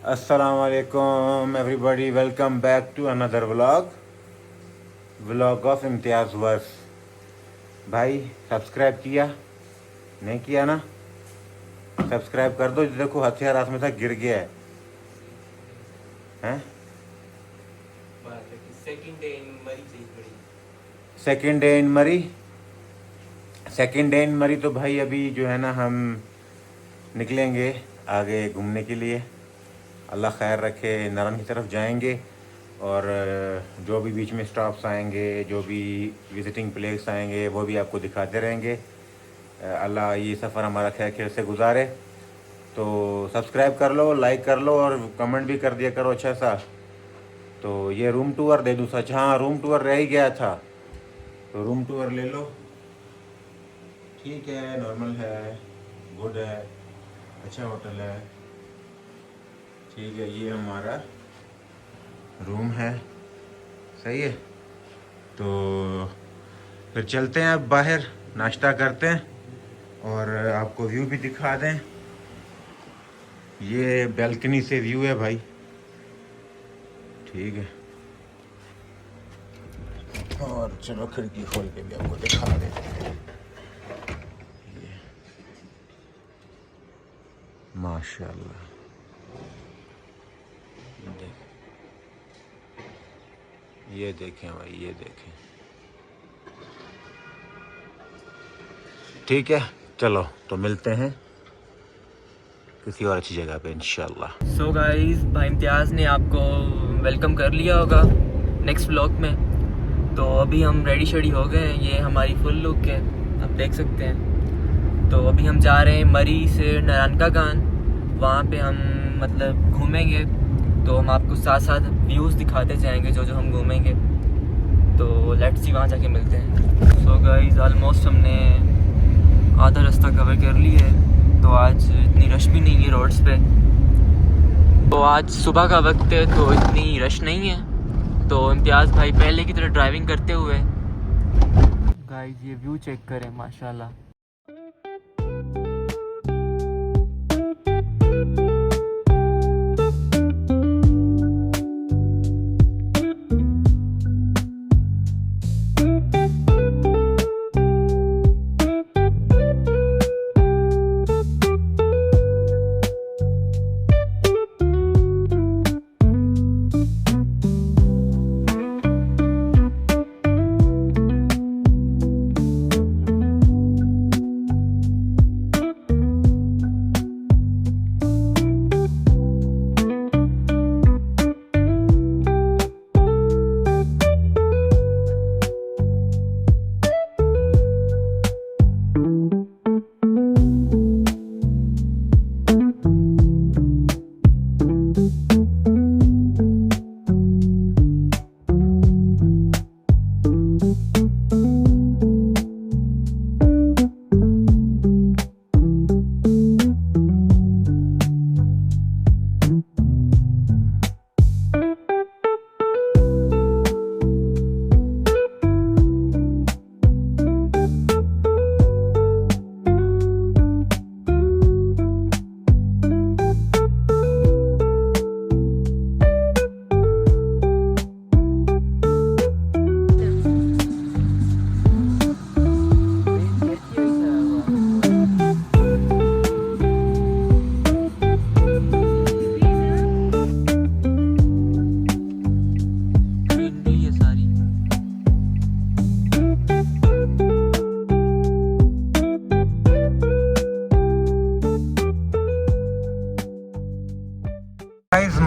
अस्सलामुअलैकुम everybody, welcome back to another vlog of Imtiaz verse. भाई subscribe किया? नहीं किया ना? सब्सक्राइब कर दो। देखो हथियार हाथ में था, गिर गया है। हैं? सेकंड डे इन मरी तो भाई अभी जो है ना, हम निकलेंगे आगे घूमने के लिए। अल्लाह खैर रखे, नारायण की तरफ जाएंगे और जो भी बीच में स्टॉप्स आएंगे, जो भी विज़िटिंग प्लेस आएंगे, वो भी आपको दिखाते रहेंगे। अल्लाह ये सफ़र हमारा खैर खैर से गुजारे। तो सब्सक्राइब कर लो, लाइक कर लो और कमेंट भी कर दिया करो अच्छा सा। तो ये रूम टूर दे दूँ सच? हाँ, रूम टूर रह ही गया था, तो रूम टूर ले लो। ठीक है, नॉर्मल है, गुड है, अच्छा होटल है। ठीक है, ये हमारा रूम है, सही है। तो फिर चलते हैं, अब बाहर नाश्ता करते हैं और आपको व्यू भी दिखा दें। ये बैल्कनी से व्यू है भाई, ठीक है। और चलो खिड़की खोल के भी आपको दिखा दें। माशाल्लाह, ये देखें भाई, ये देखें। ठीक है, चलो तो मिलते हैं किसी और अच्छी जगह पे इंशाल्लाह। सो गाइस, भाई इम्तियाज़ ने आपको वेलकम कर लिया होगा नेक्स्ट व्लॉग में। तो अभी हम रेडी शेडी हो गए हैं, ये हमारी फुल लुक है, आप देख सकते हैं। तो अभी हम जा रहे हैं मरी से नारायण का गान, वहाँ पे हम मतलब घूमेंगे। तो हम आपको साथ साथ व्यूज़ दिखाते जाएंगे जो जो हम घूमेंगे। तो लेट्स सी, वहाँ जाके मिलते हैं। सो गाइस, ऑलमोस्ट हमने आधा रास्ता कवर कर लिया है। तो आज इतनी रश भी नहीं है रोड्स पे। तो आज सुबह का वक्त है तो इतनी रश नहीं है। तो इम्तियाज़ भाई पहले की तरह ड्राइविंग करते हुए। गाइस ये व्यू चेक करें, माशाल्लाह।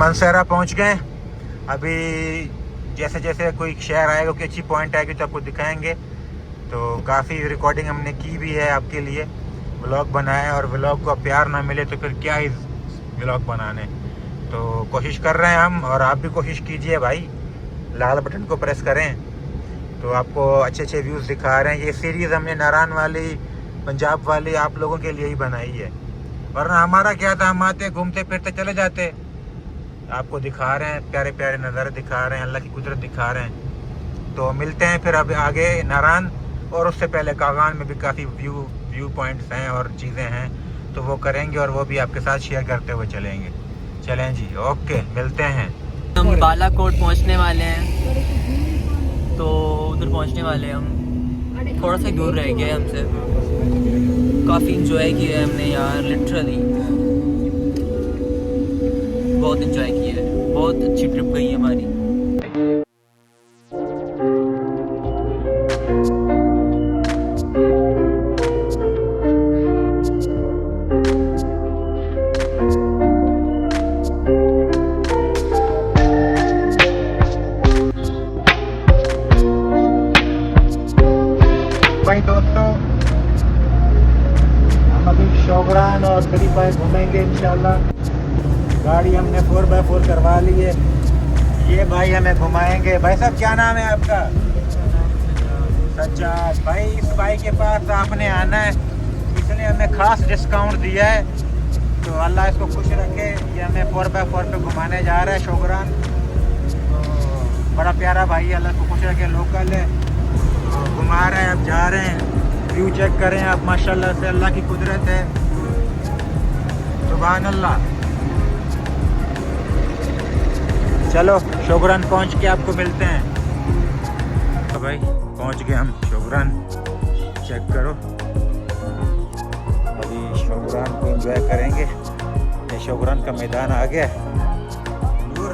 मनसेरा पहुंच गए। अभी जैसे जैसे कोई शहर आएगा, कोई अच्छी पॉइंट आएगी तो आपको दिखाएंगे। तो काफ़ी रिकॉर्डिंग हमने की भी है आपके लिए, व्लॉग बनाए, और व्लॉग को प्यार ना मिले तो फिर क्या इस व्लॉग बनाने। तो कोशिश कर रहे हैं हम, और आप भी कोशिश कीजिए भाई, लाल बटन को प्रेस करें तो आपको अच्छे अच्छे व्यूज़ दिखा रहे हैं। ये सीरीज़ हमने नारायण वाली, पंजाब वाली आप लोगों के लिए ही बनाई है, वरना हमारा क्या था, हम आते घूमते फिरते चले जाते। आपको दिखा रहे हैं, प्यारे प्यारे नज़ारे दिखा रहे हैं, अल्लाह की कुदरत दिखा रहे हैं। तो मिलते हैं फिर अब आगे नारायण, और उससे पहले कागान में भी काफ़ी व्यू पॉइंट्स हैं और चीज़ें हैं, तो वो करेंगे और वो भी आपके साथ शेयर करते हुए चलेंगे। चलें जी, ओके, मिलते हैं। हम बालाकोट पहुंचने वाले हैं, तो उधर पहुंचने वाले हैं हम। थोड़ा सा दूर रह गया है हमसे। काफ़ी इंजॉय किया है हमने यार, लिटरली बहुत इंजॉय किया है। बहुत अच्छी ट्रिप गई है हमारी। भाई दोस्तों, हम अभी शोगरान और 3 घूमेंगे इंशाल्लाह। गाड़ी हमने 4x4 करवा ली है। ये भाई हमें घुमाएंगे। भाई साहब, क्या नाम है आपका? सज्जाद भाई। इस भाई के पास आपने आना है, इसने हमें खास डिस्काउंट दिया है, तो अल्लाह इसको खुश रखे। ये हमें 4x4 पे घुमाने जा रहा है शोगरान। तो बड़ा प्यारा भाई है, अल्लाह इसको खुश रखे। लोकल है, घुमा रहे हैं, अब जा रहे हैं। व्यू चेक करें आप, माशाल्लाह से अल्लाह की कुदरत है, सुभान अल्लाह। चलो शोगरान पहुंच के आपको मिलते हैं। तो भाई पहुंच गए हम शोगरान, चेक करो। अभी शोगरान को एंजॉय करेंगे। ये शोगरान का मैदान आ गया। नूर,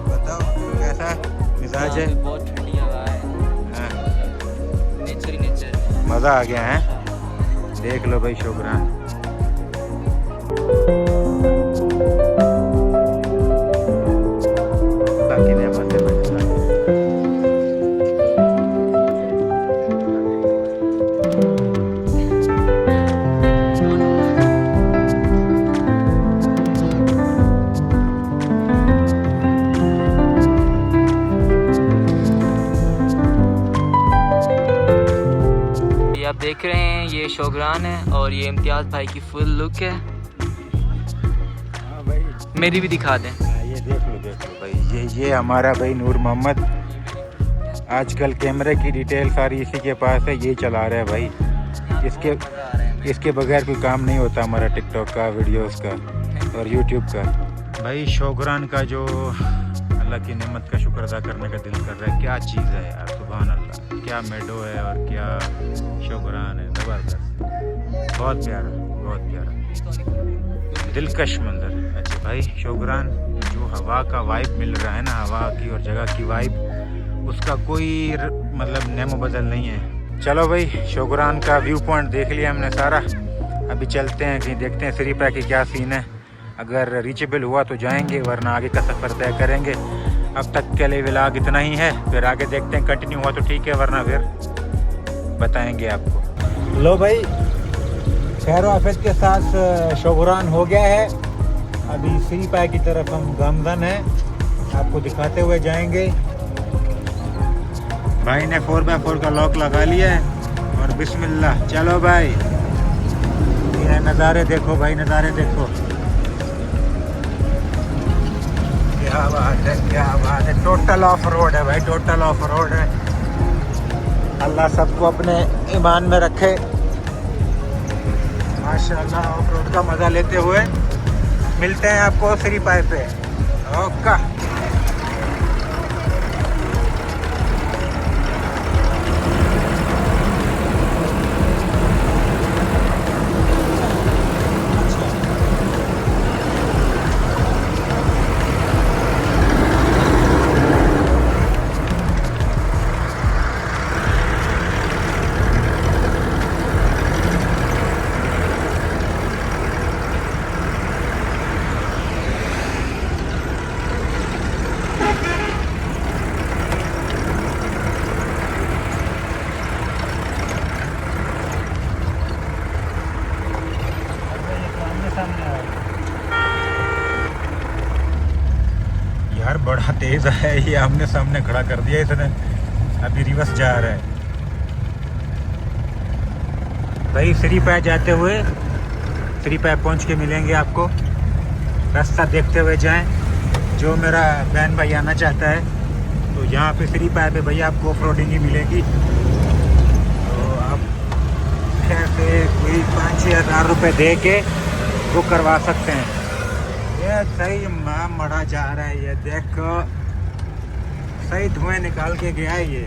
बताओ कैसा मिजाज है? बहुत ठंडी हवा है, नेचर ही नेचर। मज़ा आ गया है। देख लो भाई शोगरान। बाकी नेमत है भाई। आप देख रहे हैं ये शोगरान है और ये इम्तियाज़ भाई की फुल लुक है। हाँ भाई, मेरी भी दिखा दें। ये देख लो भाई। ये हमारा भाई नूर मोहम्मद। आजकल कैमरे की डिटेल सारी इसी के पास है, यही चला रहा है भाई। इसके बगैर कोई काम नहीं होता हमारा टिकटॉक का, वीडियोस का और यूट्यूब का। भाई शोगरान का जो अल्लाह की नेमत का शुक्र अदा करने का दिल कर रहा है। क्या चीज़ है यार, सुभान अल्लाह। क्या मेडो है और क्या शोगरान है, ज़बरदस्त, बहुत प्यारा, बहुत प्यारा, दिलकश मंजर। अच्छा भाई शोगरान, जो हवा का वाइब मिल रहा है ना, हवा की और जगह की वाइब, उसका कोई मतलब नेमो बदल नहीं है। चलो भाई, शोगरान का व्यू पॉइंट देख लिया हमने सारा। अभी चलते हैं कहीं, देखते हैं श्रीपा की क्या सीन है। अगर रीचेबल हुआ तो जाएंगे, वरना आगे का सफ़र तय करेंगे। अब तक के लिए व्लॉग इतना ही है, फिर आगे देखते हैं। कंटिन्यू हुआ तो ठीक है, वरना फिर बताएंगे आपको। लो भाई, खैर आफियत के साथ शोगरान हो गया है। अभी श्रीपा की तरफ हम गामदन हैं, आपको दिखाते हुए जाएंगे। भाई ने 4x4 का लॉक लगा लिया है और बिस्मिल्लाह। चलो भाई, ये नज़ारे देखो भाई, नज़ारे देखो। क्या बात है, क्या बात है। टोटल ऑफ रोड है भाई, टोटल ऑफ रोड है। अल्लाह सबको अपने ईमान में रखे। माशाल्लाह, ऑफ रोड का मज़ा लेते हुए मिलते हैं आपको श्रीपा पे। ओके। यार बड़ा तेज है ये, आमने सामने खड़ा कर दिया इसने। अभी रिवर्स जा रहा है भाई। श्रीपा जाते हुए, श्रीपा पहुंच के मिलेंगे आपको। रास्ता देखते हुए जाएं। जो मेरा बहन भाई आना चाहता है तो यहाँ पे श्रीपा पे भैया आपको ऑफ रोडिंग ही मिलेगी। तो आप खैर से कोई 5-6 हज़ार रुपये दे के बुक करवा सकते हैं। ये सही मरा जा रहा है ये, देखो सही धुएं निकाल के गया है ये।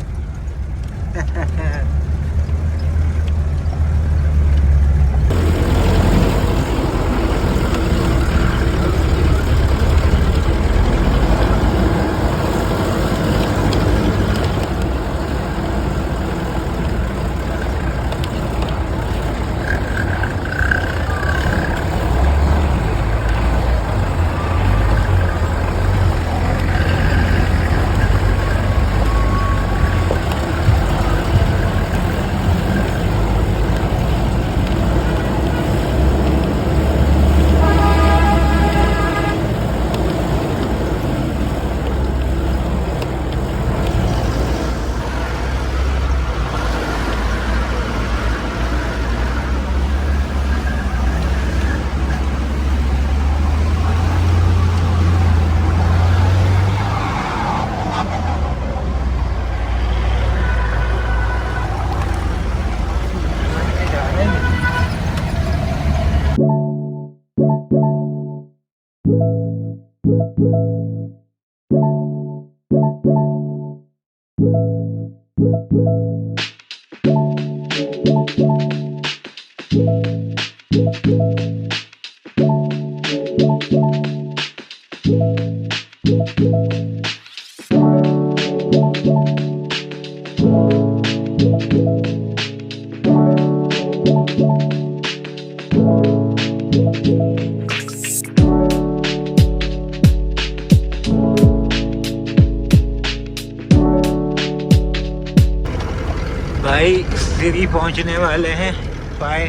भाई सीरी पहुंचने वाले हैं। पाए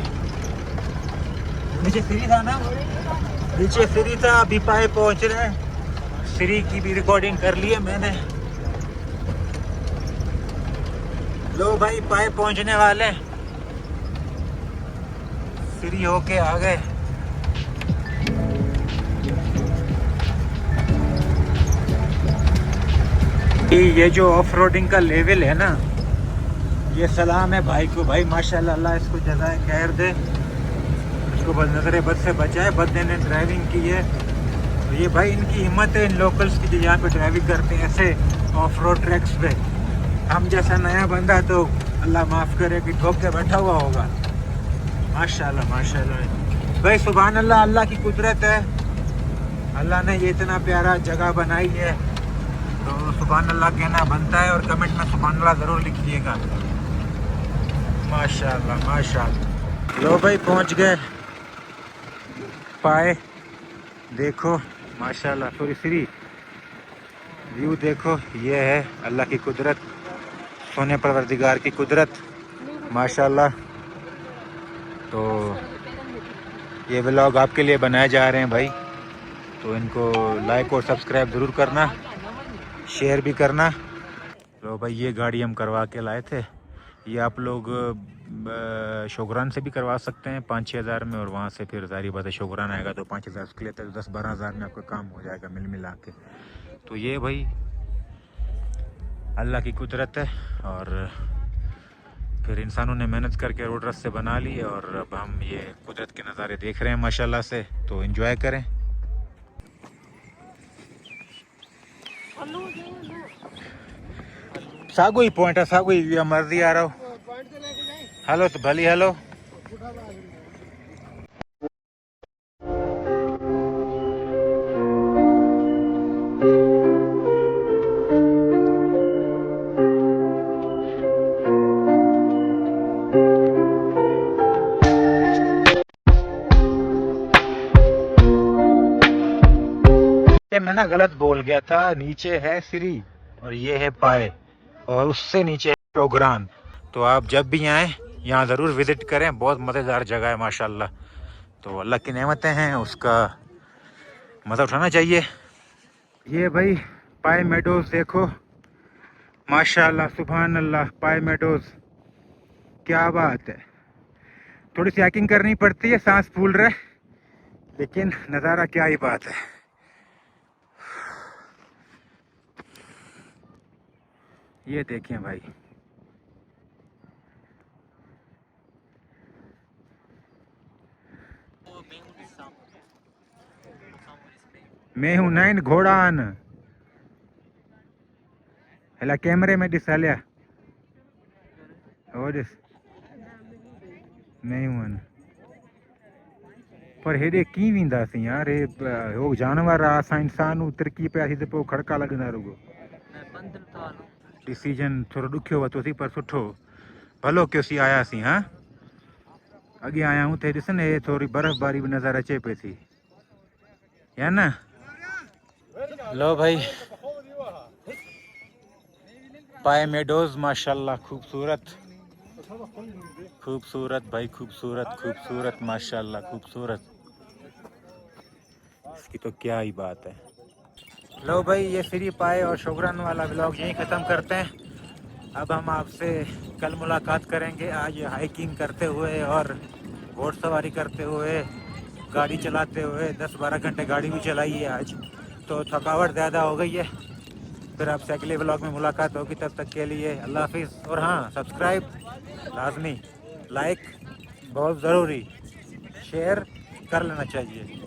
नीचे सीरी था ना, नीचे सीरी था, अभी पाए पहुंच रहे हैं। सीरी की भी रिकॉर्डिंग कर ली है मैंने। लो भाई पाए पहुंचने वाले, सीरी होके आ गए। ये जो ऑफ रोडिंग का लेवल है ना, ये सलाम है भाई को। भाई माशाल्लाह, अल्लाह इसको जज़ाए खैर दे, इसको बस नज़र बद से बचाए। बंदे ने ड्राइविंग की है, तो ये भाई इनकी हिम्मत है इन लोकल्स की जो यहाँ पे ड्राइविंग करते हैं ऐसे ऑफ रोड ट्रैक्स पे। हम जैसा नया बंदा तो अल्लाह माफ़ करे कि ठोक के बैठा हुआ होगा। माशाल्लाह माशाल्लाह भाई, सुभान अल्लाह, अल्लाह की कुदरत है। अल्लाह ने ये इतना प्यारा जगह बनाई है, तो सुभान अल्लाह कहना बनता है। और कमेंट में सुभान अल्लाह ज़रूर लिखिएगा। माशाल्लाह माशाल्लाह। लो भाई पहुंच गए पाए, देखो माशाल्लाह। थोड़ी फ्री व्यू देखो, ये है अल्लाह की कुदरत, सोने परवरदिगार की कुदरत माशाल्लाह। तो ये व्लॉग आपके लिए बनाए जा रहे हैं भाई, तो इनको लाइक और सब्सक्राइब ज़रूर करना, शेयर भी करना। तो भाई ये गाड़ी हम करवा के लाए थे। ये आप लोग शोगरान से भी करवा सकते हैं 5-6 हज़ार में, और वहाँ से फिर जारी बात है शोगरान आएगा तो 5 हज़ार, उसके लिए तो 10-12 हज़ार में आपका काम हो जाएगा मिल मिला के। तो ये भाई अल्लाह की कुदरत है, और फिर इंसानों ने मेहनत करके रोड रास्ते बना ली, और अब हम ये कुदरत के नज़ारे देख रहे हैं माशाल्लाह से। तो एंजॉय करें। सागो ही पॉइंट है, सागो ही मर्जी आ रहा हो। हेलो तो भली, हेलो ये मैं ना गलत बोल गया था, नीचे है सीरी और ये है पाए, और उससे नीचे है शोगरान। तो आप जब भी आएँ यहाँ ज़रूर विज़िट करें, बहुत मज़ेदार जगह है माशाल्लाह। तो अल्लाह की नेमतें हैं, उसका मज़ा उठाना चाहिए। ये भाई पाए मेडोज़ देखो माशाल्लाह, सुभान अल्लाह। पाए मेडोज़ क्या बात है। थोड़ी सी हैकिंग करनी पड़ती है, सांस फूल रहा है, लेकिन नज़ारा क्या ही बात है। ये देखें भाई, मैं हूँ 9 घोड़ान हेला कैमरे में ॾिस हलिया हो ॾिस मैं हूँ पर हेॾे कीअं वेंदासीं यार हे हो जानवर आहे असां इंसानूं तिरकी पियासीं त पोइ खड़का लॻंदा रुगो डिसीजन थोरो ॾुखियो वरितोसीं पर सुठो भलो कयोसीं आयासीं हा अॻियां आया आहियूं त ॾिस न हे थोरी बर्फ़बारी बि नज़र अचे पई थी या न लो भाई पाए मेडोज माशाल्लाह खूबसूरत खूबसूरत भाई खूबसूरत खूबसूरत माशाल्लाह खूबसूरत इसकी तो क्या ही बात है। लो भाई ये फ्री पाए और शोगरान वाला व्लॉग यहीं ख़त्म करते हैं। अब हम आपसे कल मुलाकात करेंगे। आज हाइकिंग करते हुए और घोड़सवारी करते हुए गाड़ी चलाते हुए 10-12 घंटे गाड़ी भी चलाई है आज, तो थकावट ज़्यादा हो गई है। फिर आपसे अगले व्लॉग में मुलाकात होगी, तब तक के लिए अल्लाह हाफिज़। और हाँ, सब्सक्राइब लाजमी, लाइक बहुत ज़रूरी, शेयर कर लेना चाहिए,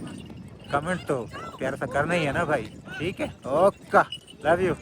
कमेंट तो प्यार सा करना ही है ना भाई। ठीक है, ओके, लव यू।